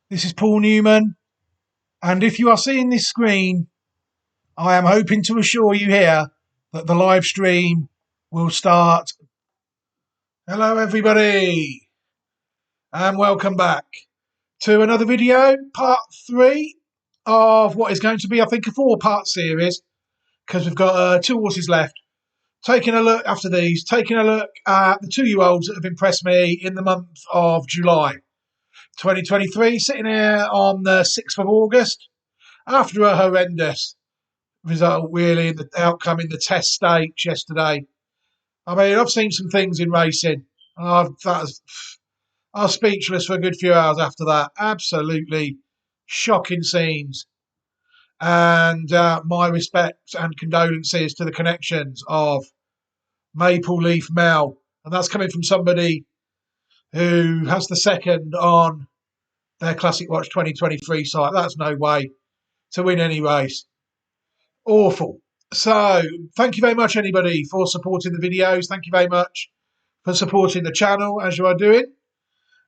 This is Paul Newman, and if you are seeing this screen, I am hoping to assure you here that the live stream will start. Hello, everybody, and welcome back to another video, part 3 of what is going to be, I think, a 4-part series because we've got 2 horses left. Taking a look after these, taking a look at the 2-year-olds that have impressed me in the month of July 2023, sitting here on the 6th of August after a horrendous result, really, in the outcome in the test stakes yesterday. I mean, I've seen some things in racing. I was speechless for a good few hours after that. Absolutely shocking scenes. And my respect and condolences to the connections of Maple Leaf Mel. And that's coming from somebody who has the second on their Classic Watch 2023 site. That's no way to win any race. Awful. So, thank you very much, anybody, for supporting the videos. Thank you very much for supporting the channel as you are doing.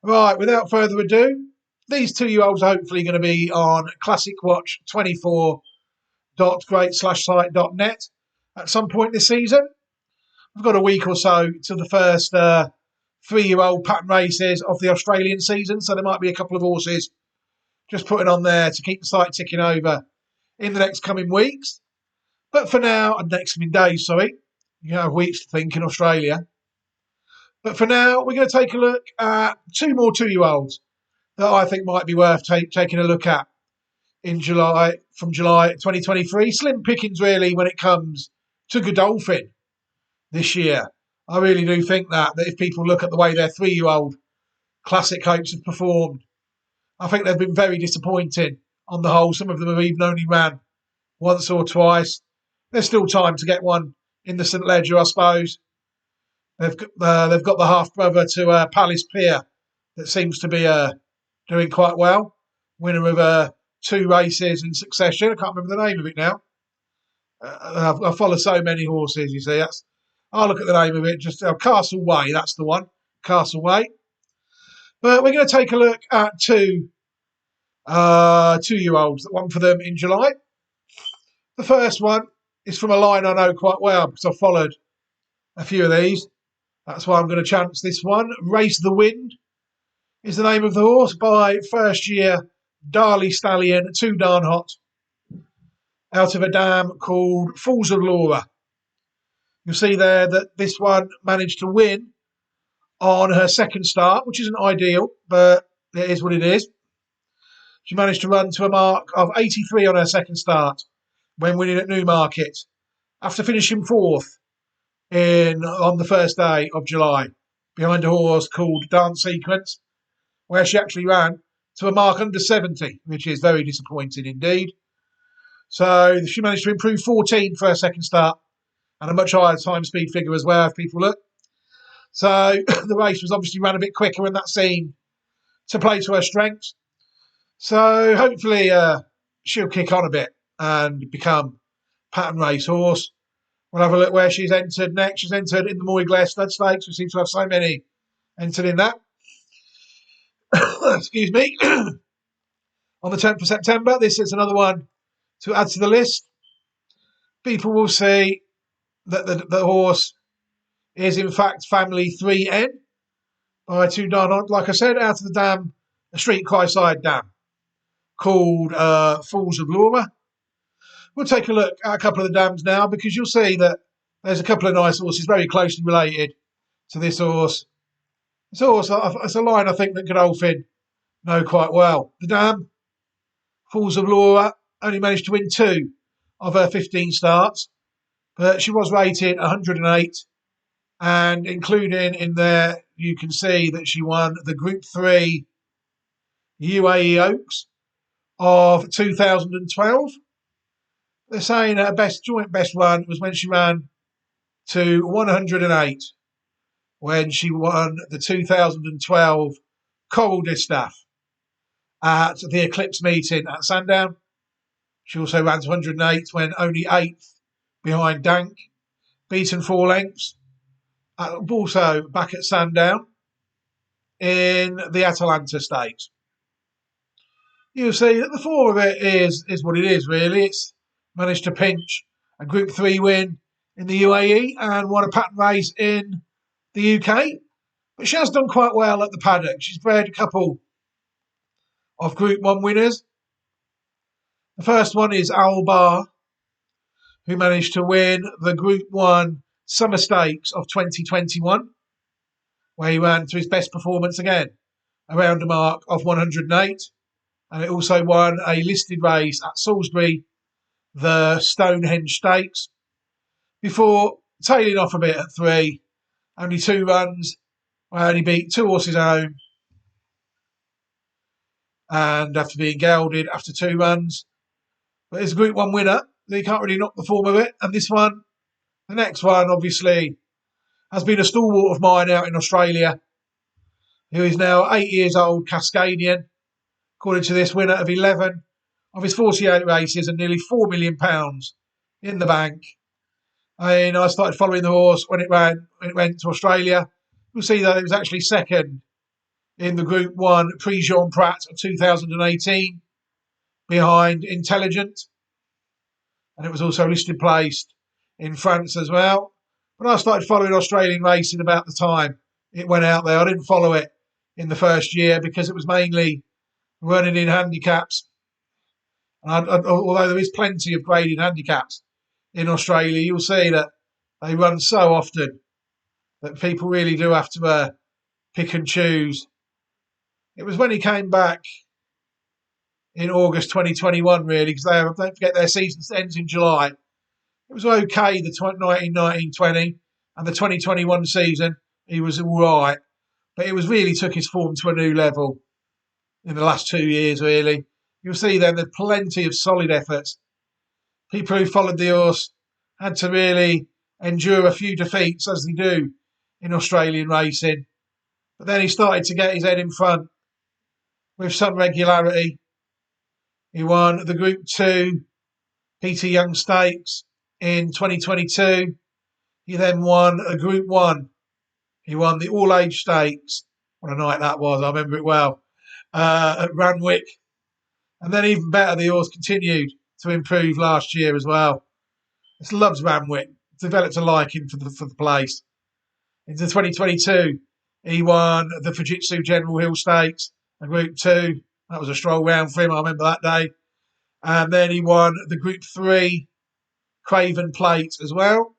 Right, without further ado, these 2-year-olds are hopefully going to be on classicwatch24.great/site.net at some point this season. We've got a week or so to the first 3-year-old pattern races of the Australian season, so there might be a couple of horses just putting on there to keep the site ticking over in the next coming weeks. But for now, and next coming days, sorry, you have weeks to think in Australia. But for now, we're going to take a look at 2 more 2-year-olds that I think might be worth taking a look at in July, from July 2023. Slim pickings, really, when it comes to Godolphin this year. I really do think that if people look at the way their 3-year-old classic hopes have performed, I think they've been very disappointing on the whole. Some of them have even only ran once or twice. There's still time to get one in the St Ledger, I suppose. They've got the half brother to Palace Pier that seems to be doing quite well. Winner of 2 races in succession. I can't remember the name of it now. I follow so many horses. You see, I'll look at the name of it. Just Castle Way. That's the one. Castle Way. But we're going to take a look at 2 2-year-olds that won for them in July. The first one is from a line I know quite well because I've followed a few of these. That's why I'm going to chance this one. Race the Wind is the name of the horse by first year Darley Stallion, Too Darn Hot, out of a dam called Falls of Laura. You'll see there that this one managed to win on her second start, which isn't ideal, but it is what it is. She managed to run to a mark of 83 on her second start when winning at Newmarket after finishing 4th on the first day of July behind a horse called Dance Sequence, where she actually ran to a mark under 70, which is very disappointing indeed. So she managed to improve 14 for her second start and a much higher time speed figure as well, if people look. So the race was obviously ran a bit quicker, and that seemed to play to her strengths. So hopefully she'll kick on a bit and become pattern race horse. We'll have a look where she's entered next. She's entered in the Moy-Glare Stud Stakes. We seem to have so many entered in that. Excuse me. On the 10th of September, this is another one to add to the list. People will see that the horse is in fact Family 3N by Too Darn Hot, like I said, out of the dam, a street quayside dam called Falls of Laura. We'll take a look at a couple of the dams now because you'll see that there's a couple of nice horses very closely related to this horse. It's a line I think that Godolphin know quite well. The dam, Falls of Laura, only managed to win 2 of her 15 starts, but she was rated 108, and including in there, you can see that she won the Group 3 UAE Oaks of 2012. They're saying her joint best run was when she ran to 108, when she won the 2012 Coral Distaff at the Eclipse meeting at Sandown. She also ran to 108 when only 8th behind Dank, beaten 4 lengths. Also back at Sandown in the Atalanta Stakes. you'll see that the form of it is what it is, really. It's managed to pinch a Group 3 win in the UAE and won a pattern race in the UK. But she has done quite well at the paddock. She's bred a couple of Group 1 winners. The first one is Al Bar, who managed to win the Group 1 Summer Stakes of 2021, where he ran to his best performance again, around a mark of 108. And it also won a listed race at Salisbury, the Stonehenge Stakes, before tailing off a bit at 3. Only 2 runs, where only beat 2 horses home. And after being gelded after 2 runs. But it's a Group 1 winner. You can't really knock the form of it. And this one, the next one, obviously, has been a stalwart of mine out in Australia, who is now 8 years old, Cascadian, according to this, winner of 11 of his 48 races and nearly £4 million in the bank. And I started following the horse when it went to Australia. You'll see that it was actually second in the Group 1 Prix Jean Prat of 2018, behind Intelligent. And it was also listed placed in France as well. But I started following Australian racing about the time it went out there. I didn't follow it in the first year because it was mainly running in handicaps. And although there is plenty of graded handicaps in Australia, you'll see that they run so often that people really do have to pick and choose. It was when he came back in August 2021, really, because don't forget their season ends in July. It was okay, the 19-20 and the 2021 season, he was all right. But it was really took his form to a new level in the last 2 years, really. You'll see then there's plenty of solid efforts. People who followed the horse had to really endure a few defeats, as they do in Australian racing. But then he started to get his head in front with some regularity. He won the Group 2 Peter Young Stakes in 2022. He then won a Group 1. He won the All-Age Stakes. What a night that was, I remember it well, at Randwick. And then even better, the horse continued to improve last year as well. Just loves Randwick. Developed a liking for the place. Into 2022, he won the Fujitsu General Hill Stakes, a Group 2. That was a stroll round for him, I remember that day. And then he won the Group 3 Craven Plate as well.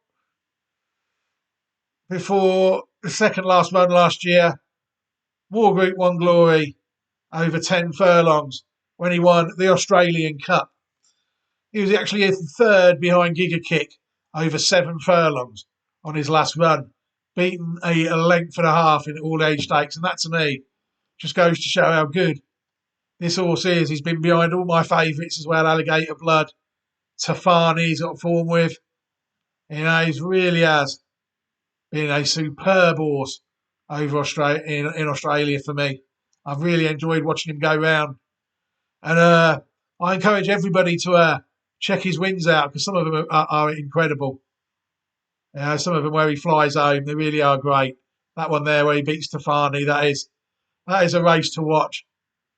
Before the second last run last year, wore Group 1 glory over 10 furlongs when he won the Australian Cup. He was actually third behind Giga Kick over 7 furlongs on his last run, beaten a length and a half in all-age stakes. And that, to me, just goes to show how good this horse is. He's been behind all my favourites as well. Alligator Blood, Tafani he's got form with. You know, he really has been a superb horse over Australia in Australia for me. I've really enjoyed watching him go round. And I encourage everybody to check his wins out, because some of them are incredible. You know, some of them where he flies home, they really are great. That one there where he beats Tafani, that is a race to watch,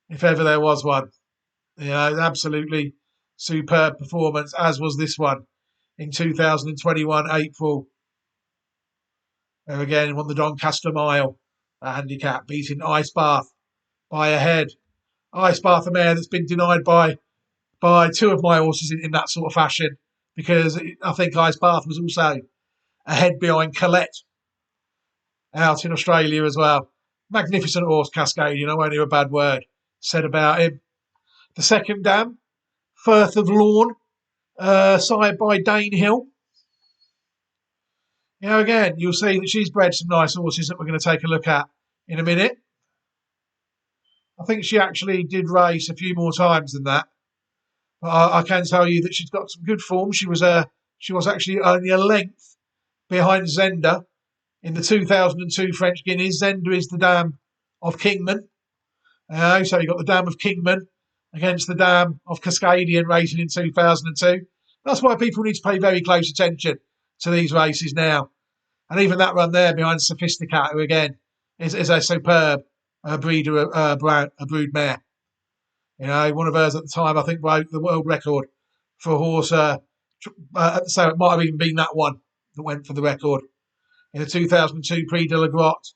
if ever there was one. You know, absolutely superb performance, as was this one in 2021 April. There again, won the Doncaster Mile, a handicap, beating Ice Bath by a head. Ice Bath, a mare that's been denied by 2 of my horses in that sort of fashion, because I think Ice Bath was also a head behind Colette out in Australia as well. Magnificent horse, Cascadian. I won't hear a bad word said about him. The second dam, Firth of Lawn, sired by Dane Hill. You know, again, you'll see that she's bred some nice horses that we're going to take a look at in a minute. I think she actually did race a few more times than that. But I can tell you that she's got some good form. She was actually only a length behind Zenda in the 2002 French Guineas. Zenda is the dam of Kingman. So you've got the dam of Kingman against the dam of Cascadian racing in 2002. That's why people need to pay very close attention to these races now. And even that run there behind Sophisticat, who again is a superb brood mare. One of hers at the time, I think, broke the world record for a horse. So it might have even been that one that went for the record. In the 2002 Prix de la Grotte,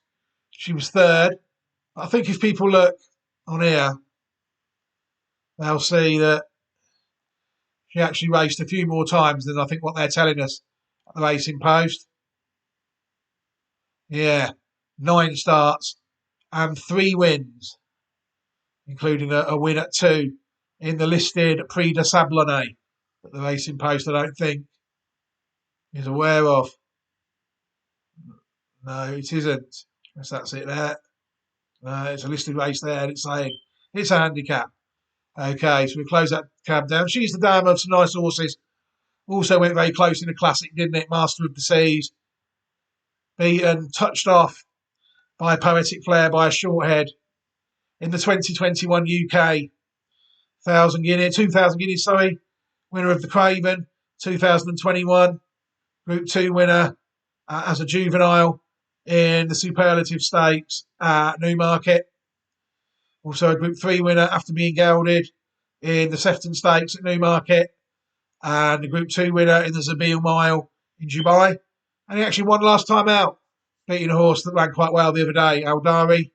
she was third. I think if people look on here, they'll see that she actually raced a few more times than I think what they're telling us at the Racing Post. Yeah, 9 starts and 3 wins, including a win at 2 in the listed Prix de Sablonnais that the Racing Post, I don't think, is aware of. No, it isn't. That's it there. No, it's a listed race there, and it's saying it's a handicap. Okay, so we close that cab down. She's the dam of some nice horses. Also went very close in the classic, didn't it? Master of the Seas. Beaten, touched off by a Poetic Flare by a short head in the 2021 UK 2,000 guineas, winner of the Craven, 2021 Group 2 winner as a juvenile in the Superlative Stakes at Newmarket. Also a Group 3 winner after being gelded in the Sefton Stakes at Newmarket, and the Group 2 winner in the Zabeel Mile in Dubai. And he actually won last time out, beating a horse that ran quite well the other day, Aldari,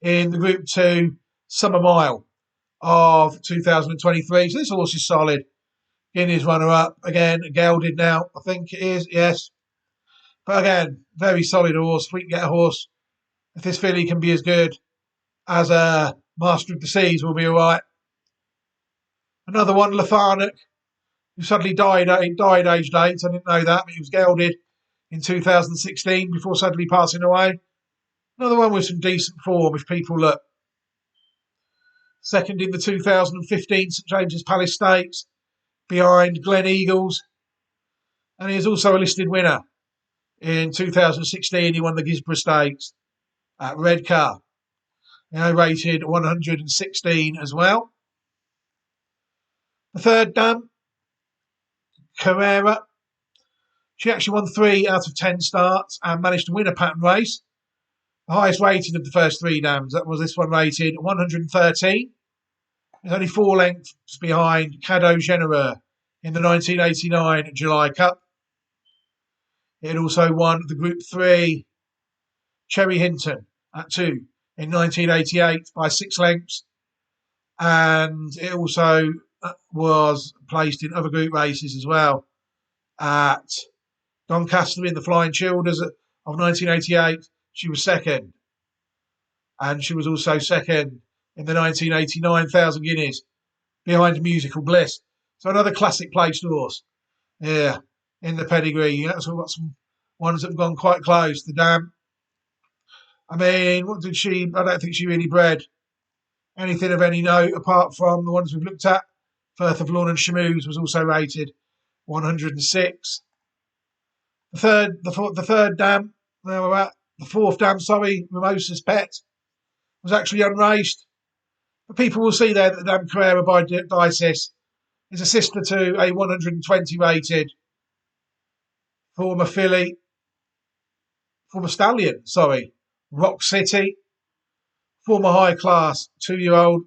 in the Group 2 Summer Mile of 2023. So this horse is solid. Guineas runner-up. Again, gelded now, I think it is, yes. But again, very solid horse. If we can get a horse, if this filly can be as good as a Master of the Seas, we'll be all right. Another one, Letharnic, who suddenly died aged 8. I didn't know that, but he was gelded in 2016 before suddenly passing away. Another one with some decent form, if people look. Second in the 2015 St James's Palace Stakes, behind Glen Eagles. And he is also a listed winner. In 2016, he won the Gisborough Stakes at Redcar. Rated 116 as well. The third dam, Carrera. She actually won 3 out of 10 starts and managed to win a pattern race. The highest rated of the first 3 dams. That was this one, rated 113. It's only 4 lengths behind Cadeau Genereux in the 1989 July Cup. It also won the Group 3 Cherry Hinton at 2 in 1988 by 6 lengths. And it also was placed in other group races as well. At Doncaster in the Flying Childers of 1988, she was second. And she was also second in the 1989 1,000 Guineas behind Musical Bliss. So another classic placed horse. Yeah, in the pedigree. So we've got some ones that have gone quite close. The dam. I mean, what did she? I don't think she really bred anything of any note apart from the ones we've looked at. Firth of Lawn and Shamoos was also rated 106. The third dam, there we're at. The fourth dam, Mimosa's Pet, was actually unraced. But people will see there that the dam Carrera by Dices is a sister to a 120 rated former stallion, Rock City, former high class 2-year-old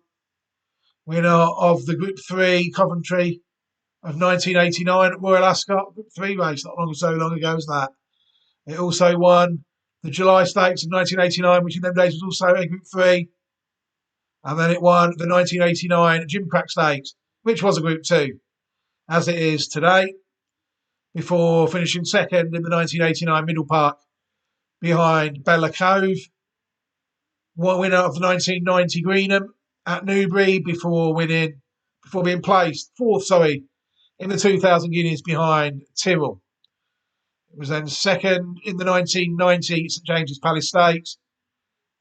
winner of the Group 3 Coventry of 1989 at Royal Ascot. Group 3 race, not so long ago as that. It also won the July Stakes of 1989, which in them days was also a Group 3. And then it won the 1989 Gimcrack Stakes, which was a Group 2, as it is today, before finishing second in the 1989 Middle Park behind Bella Cove. Winner of the 1990 Greenham at Newbury before being placed fourth, in the 2,000 Guineas behind Tyrrell. It was then second in the 1990 St James's Palace Stakes,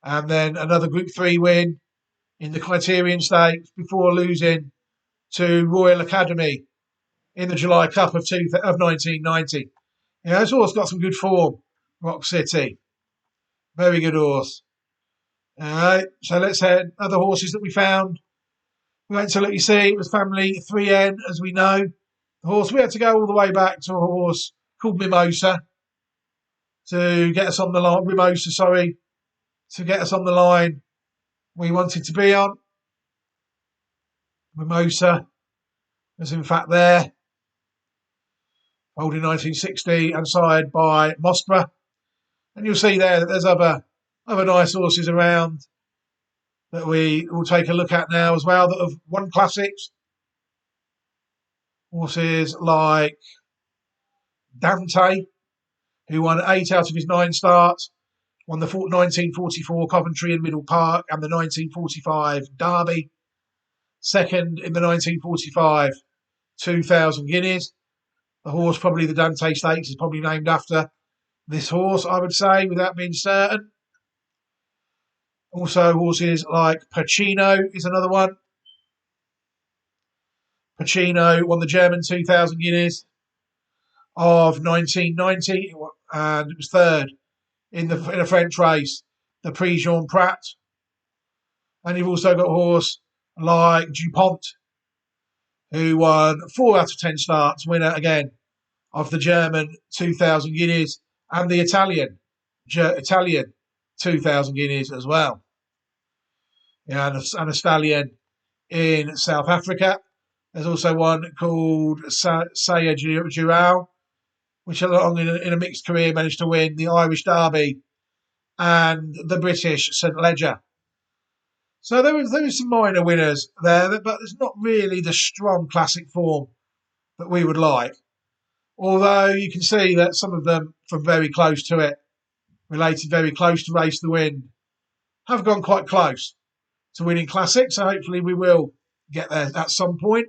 and then another Group 3 win in the Criterion Stakes before losing to Royal Academy in the July Cup of 1990. This horse got some good form, Rock City. Very good horse. All right, so let's head other horses that we found. We went to look, you see, it was family 3N, as we know. The horse, we had to go all the way back to a horse called Mimosa to get us on the line. To get us on the line we wanted to be on. Mimosa is in fact there, holding 1960 and side by Mostra. And you'll see there that there's other nice horses around that we will take a look at now as well that have won classics. Horses like Dante, who won 8 out of his 9 starts, won the 1944 Coventry in Middle Park and the 1945 Derby. Second in the 1945 2,000 guineas. The horse, probably the Dante Stakes, is probably named after this horse, I would say, without being certain. Also, horses like Pacino is another one. Pacino won the German 2,000 guineas of 1990, and it was third in a French race, the Prix Jean Prat. And you've also got a horse like Dupont, who won 4 out of 10 starts, winner again of the German 2,000 guineas and the Italian 2,000 guineas as well. Yeah, and a stallion in South Africa. There's also one called Saya Joao, which along in a mixed career managed to win the Irish Derby and the British St. Leger. So there was some minor winners there, but it's not really the strong classic form that we would like. Although you can see that some of them from very close to it, related very close to Race the Wind, have gone quite close to winning classics. So hopefully we will get there at some point.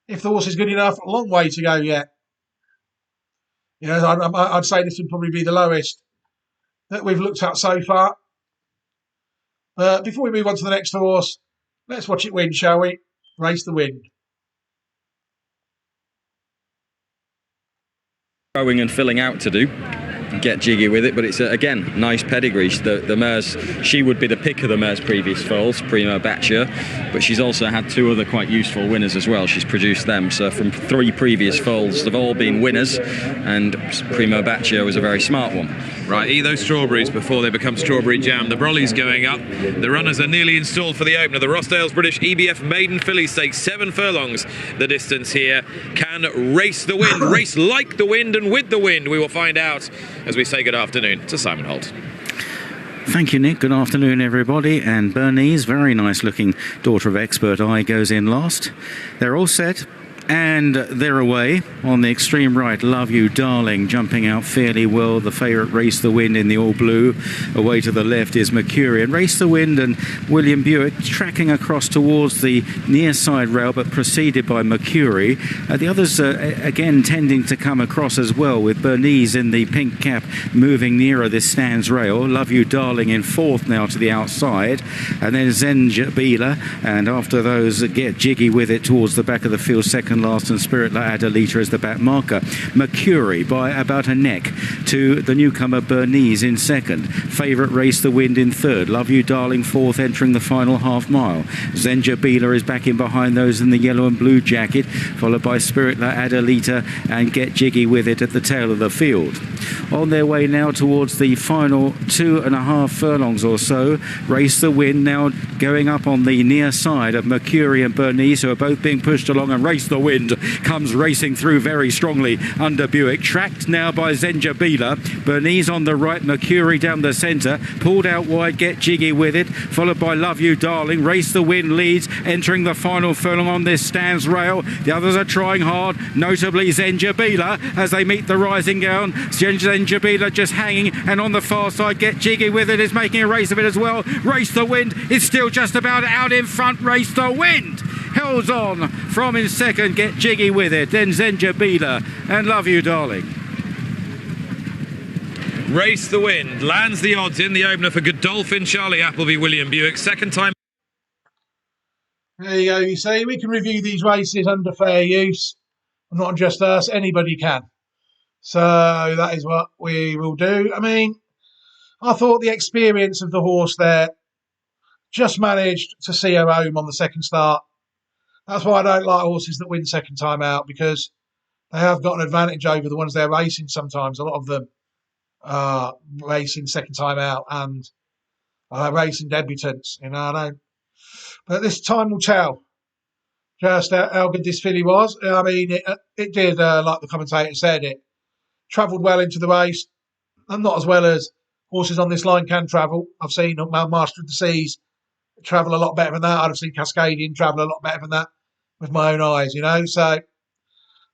If the horse is good enough, a long way to go yet. You know, I'd say this would probably be the lowest that we've looked at so far. But before we move on to the next horse, let's watch it win, shall we? Race the Wind. Growing and filling out to do. Get jiggy with it, but it's again nice pedigree. The mares, she would be the pick of the mares' previous foals, Primo Baccia, but she's also had 2 other quite useful winners as well. She's produced them, so from 3 previous foals, they've all been winners, and Primo Baccia was a very smart one. Right, eat those strawberries before they become strawberry jam. The Brolly's going up. The runners are nearly installed for the opener. The Rossdale's British EBF Maiden Filly Stakes, 7 furlongs the distance here. Can race the wind, race like the wind and with the wind. We will find out as we say good afternoon to Simon Holt. Thank you, Nick. Good afternoon, everybody. And Bernice, very nice looking daughter of Expert Eye, goes in last. They're all set. And they're away on the extreme right. Love You Darling jumping out fairly well. The favourite Race the Wind in the all blue. Away to the left is Mercury. And Race the Wind and William Buick tracking across towards the near side rail, but preceded by Mercury. The others again tending to come across as well, with Bernice in the pink cap moving nearer this stands rail. Love You Darling in 4th now to the outside. And then Zenjabila. And after those, Get Jiggy with it towards the back of the field, second last, and Spirit La Adelita as the back marker. Mercury by about a neck to the newcomer Bernice in 2nd. Favourite Race the Wind in 3rd. Love You Darling 4th, entering the final half mile. Zenjabila is back in behind those in the yellow and blue jacket, followed by Spirit La Adelita and Get Jiggy with it at the tail of the field. On their way now towards the final 2.5 furlongs or so. Race the Wind now going up on the near side of Mercury and Bernice, who are both being pushed along, and Race the Wind comes racing through very strongly under Buick, tracked now by Zenjabila. Bernice on the right, Mercury down the centre, pulled out wide, Get Jiggy with it, followed by Love You Darling. Race the Wind leads, entering the final furlong on this stands rail. The others are trying hard, notably Zenjabila as they meet the rising ground. Zenjabila just hanging, and on the far side, Get Jiggy with it is making a race of it as well. Race the Wind is still just about out in front. Race the Wind holds on from in 2nd, Get Jiggy with it, then Zenjabila and Love You Darling. Race the Wind lands the odds in the opener for Godolphin, Charlie Appleby, William Buick. 2nd time. There you go. You see, we can review these races under fair use. Not just us, anybody can. So that is what we will do. I mean, I thought the experience of the horse there just managed to see her home on the 2nd start. That's why I don't like horses that win 2nd time out, because they have got an advantage over the ones they're racing sometimes. A lot of them are racing 2nd time out and racing debutants. You know, I don't. But this time will tell just how good this filly was. I mean, it did, like the commentator said, it travelled well into the race, and not as well as horses on this line can travel. I've seen Master of the Seas travel a lot better than that. I'd have seen Cascadian travel a lot better than that with my own eyes, So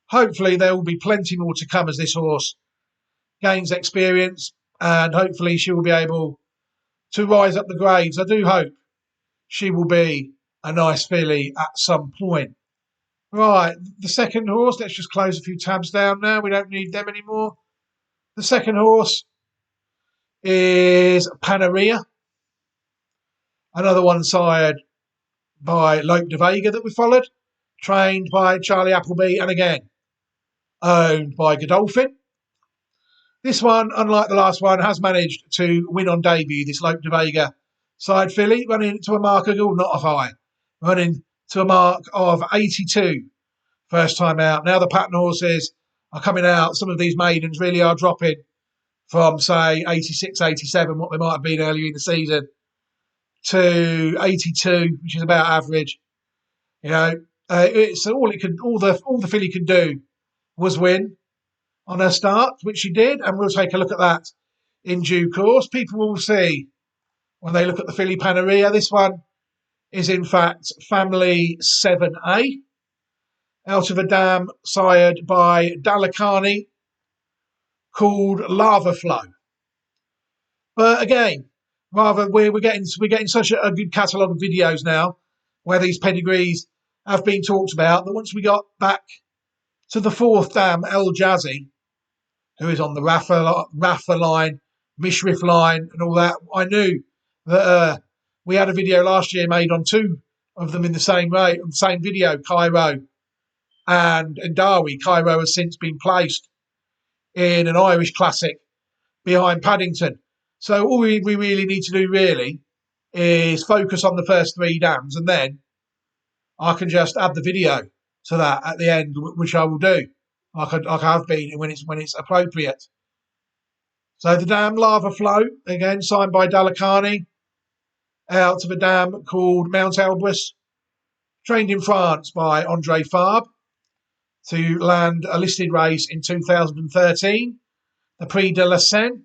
hopefully there will be plenty more to come as this horse gains experience, and hopefully she will be able to rise up the grades. I do hope she will be a nice filly at some point. Right, the second horse, let's just close a few tabs down now. We don't need them anymore. The second horse is Panaria, another one sired by Lope de Vega that we followed, trained by Charlie Appleby, and again, owned by Godolphin. This one, unlike the last one, has managed to win on debut, this Lope de Vega side filly, running to a mark of, not a high, running to a mark of 82 first time out. Now the pattern horses are coming out. Some of these maidens really are dropping from, say, 86, 87, what they might have been earlier in the season, to 82, which is about average. It's all the filly could do was win on her start, which she did, and we'll take a look at that in due course. People will see when they look at the filly Panaria. This one is in fact family 7A, out of a dam sired by Dalakani called Lava Flow. But again, we're getting such a good catalogue of videos now where these pedigrees have been talked about that once we got back to the fourth dam, El Jazzy, who is on the Rafa line, Mishrif line, and all that, I knew that we had a video last year made on two of them in the same video, Cairo and Darwi. Cairo has since been placed in an Irish Classic behind Paddington. So all we really need to do really is focus on the first three dams, and then I can just add the video to that at the end, which I will do. I have been when it's appropriate. So the dam Lava Flow, again signed by Dalakani, out of a dam called Mount Elbrus, trained in France by Andre Fabre, to land a listed race in 2013, the Prix de la Seine.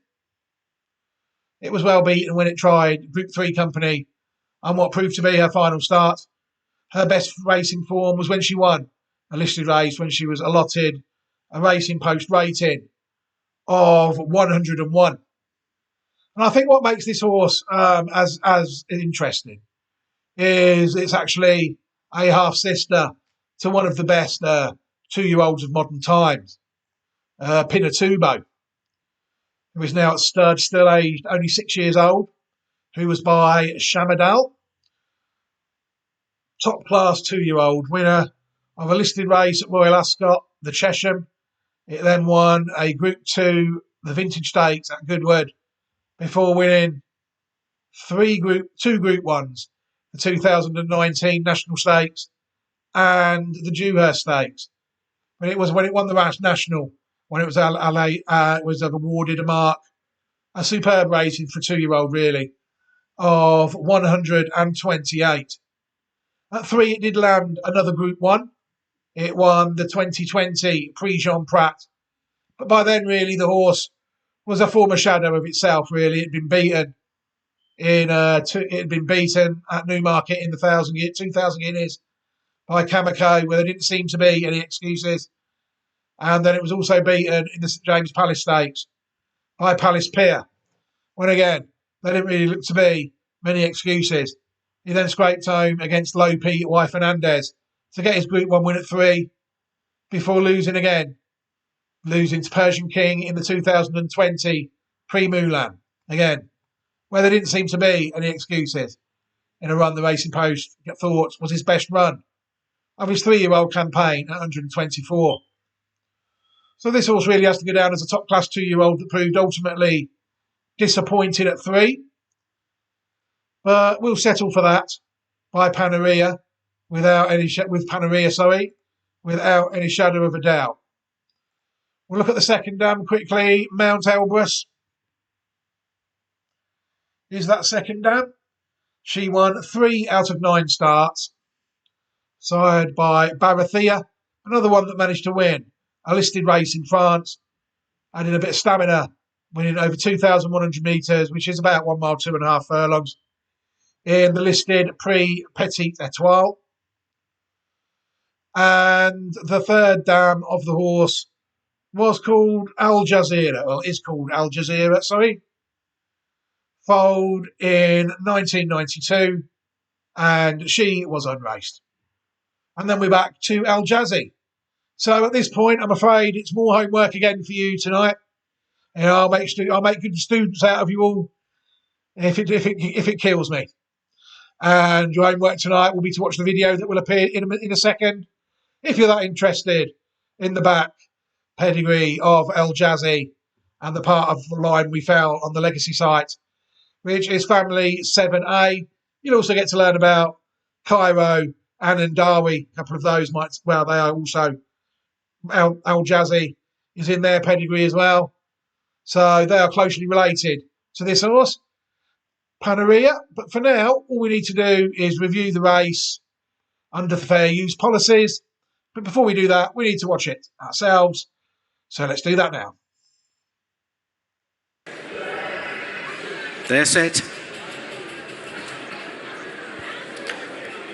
It was well beaten when it tried Group 3 company on what proved to be her final start. Her best racing form was when she won a listed race, when she was allotted a Racing Post rating of 101. And I think what makes this horse as interesting is it's actually a half-sister to one of the best 2-year-olds of modern times, Pinatubo, who is now at stud, still aged only 6 years old, who was by Shamadal. Top class 2-year-old, winner of a listed race at Royal Ascot, the Chesham. It then won a Group 2, the Vintage Stakes at Goodwood, before winning two Group 1s, the 2019 National Stakes and the Dewhurst Stakes. When it won the National, when it was it was awarded a mark, a superb rating for a 2-year-old really, of 128. At 3, it did land another Group 1. It won the 2020 Prix Jean Prat. But by then, really, the horse was a former shadow of itself, really. It had been beaten at Newmarket in the 2,000 guineas by Kamako, where there didn't seem to be any excuses. And then it was also beaten in the St James Palace Stakes by Palace Pier, when again, there didn't really look to be many excuses. He then scraped home against Lope Y Fernandez to get his Group 1 win at 3 before losing to Persian King in the 2020 Prix Moulin. Again, where there didn't seem to be any excuses in a run the Racing Post thought was his best run of his 3-year-old campaign at 124. So this horse really has to go down as a top-class 2-year-old that proved ultimately disappointed at 3. But we'll settle for that by Panaria without any shadow of a doubt. We'll look at the second dam quickly. Mount Elbrus is that second dam. She won 3 out of 9 starts. sired by Barathea, another one that managed to win a listed race in France, adding a bit of stamina, winning over 2,100 metres, which is about 1 mile, 2.5 furlongs, in the listed Prix Petit Etoile. And the third dam of the horse was called Al Jazeera, or is called Al Jazeera, sorry. Foaled in 1992, and she was unraced. And then we're back to Al Jazzy. So at this point, I'm afraid it's more homework again for you tonight. And I'll make good students out of you all if it kills me. And your homework tonight will be to watch the video that will appear in a second. If you're that interested in the back pedigree of El Jazzy and the part of the line we found on the legacy site, which is family 7A. You'll also get to learn about Cairo and Ndawi. A couple of those they are also, Al Jazzy is in their pedigree as well. So they are closely related to this horse, Panaria. But for now, all we need to do is review the race under the fair use policies. But before we do that, we need to watch it ourselves. So let's do that now. They're set.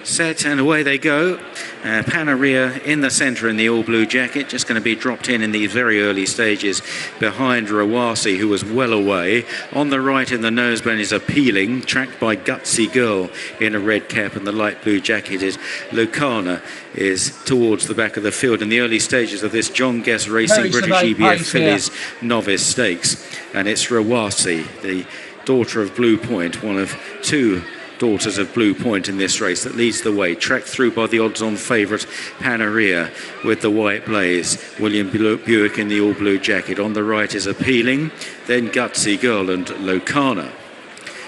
Set and away they go. Panaria in the centre in the all-blue jacket, just going to be dropped in these very early stages behind Rawasi, who was well away. On the right in the noseband is Appealing, tracked by Gutsy Girl in a red cap, and the light blue jacketed Lucana is towards the back of the field in the early stages of this John Guest Racing British EBF Fillies Novice Stakes. And it's Rawasi, the daughter of Blue Point, one of two daughters of Blue Point in this race, that leads the way, tracked through by the odds-on favourite Panaria with the white blaze. William Buick in the all-blue jacket. On the right is Appealing, then Gutsy Girl and Locana.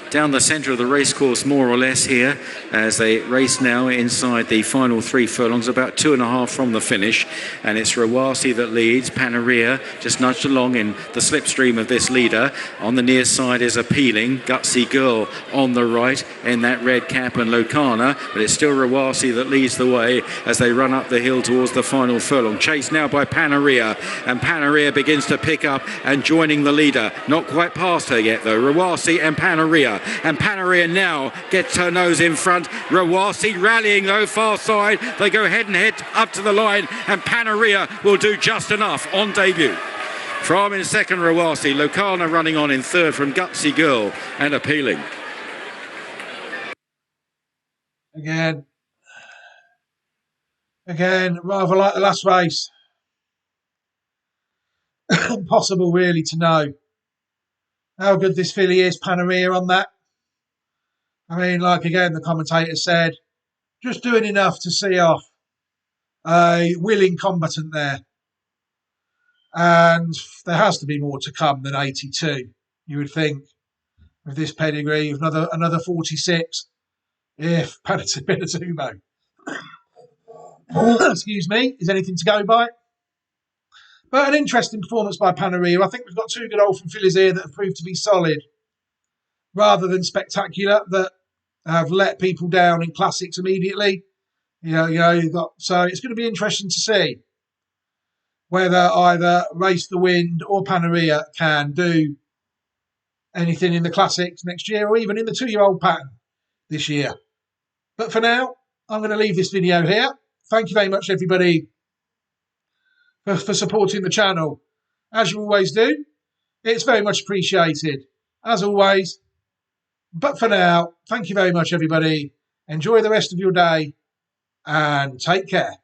Down the centre of the racecourse, more or less here, as they race now inside the final 3 furlongs, about 2.5 from the finish. And it's Rawasi that leads. Panaria just nudged along in the slipstream of this leader. On the near side is Appealing. Gutsy Girl on the right in that red cap, and Locana. But it's still Rawasi that leads the way as they run up the hill towards the final furlong. Chased now by Panaria. And Panaria begins to pick up and joining the leader. Not quite past her yet, though. Rawasi and Panaria. And Panaria now gets her nose in front. Rawasi rallying though, far side. They go head and head up to the line, and Panaria will do just enough on debut. From in second, Rawasi. Locana running on in third from Gutsy Girl and Appealing. Again, rather like the last race. Impossible really to know how good this filly is, Panaria, on that. I mean, like again, the commentator said, just doing enough to see off a willing combatant there. And there has to be more to come than 82, you would think, with this pedigree, another 46, if Panatumo, excuse me, is anything to go by. But an interesting performance by Panaria. I think we've got 2 good old fillies here that have proved to be solid, rather than spectacular, that have let people down in classics immediately. You've got, so it's going to be interesting to see whether either Race the Wind or Panaria can do anything in the classics next year, or even in the 2-year-old pattern this year. But for now, I'm going to leave this video here. Thank you very much, everybody, for supporting the channel. As you always do, it's very much appreciated, as always. But for now, thank you very much, everybody. Enjoy the rest of your day and take care.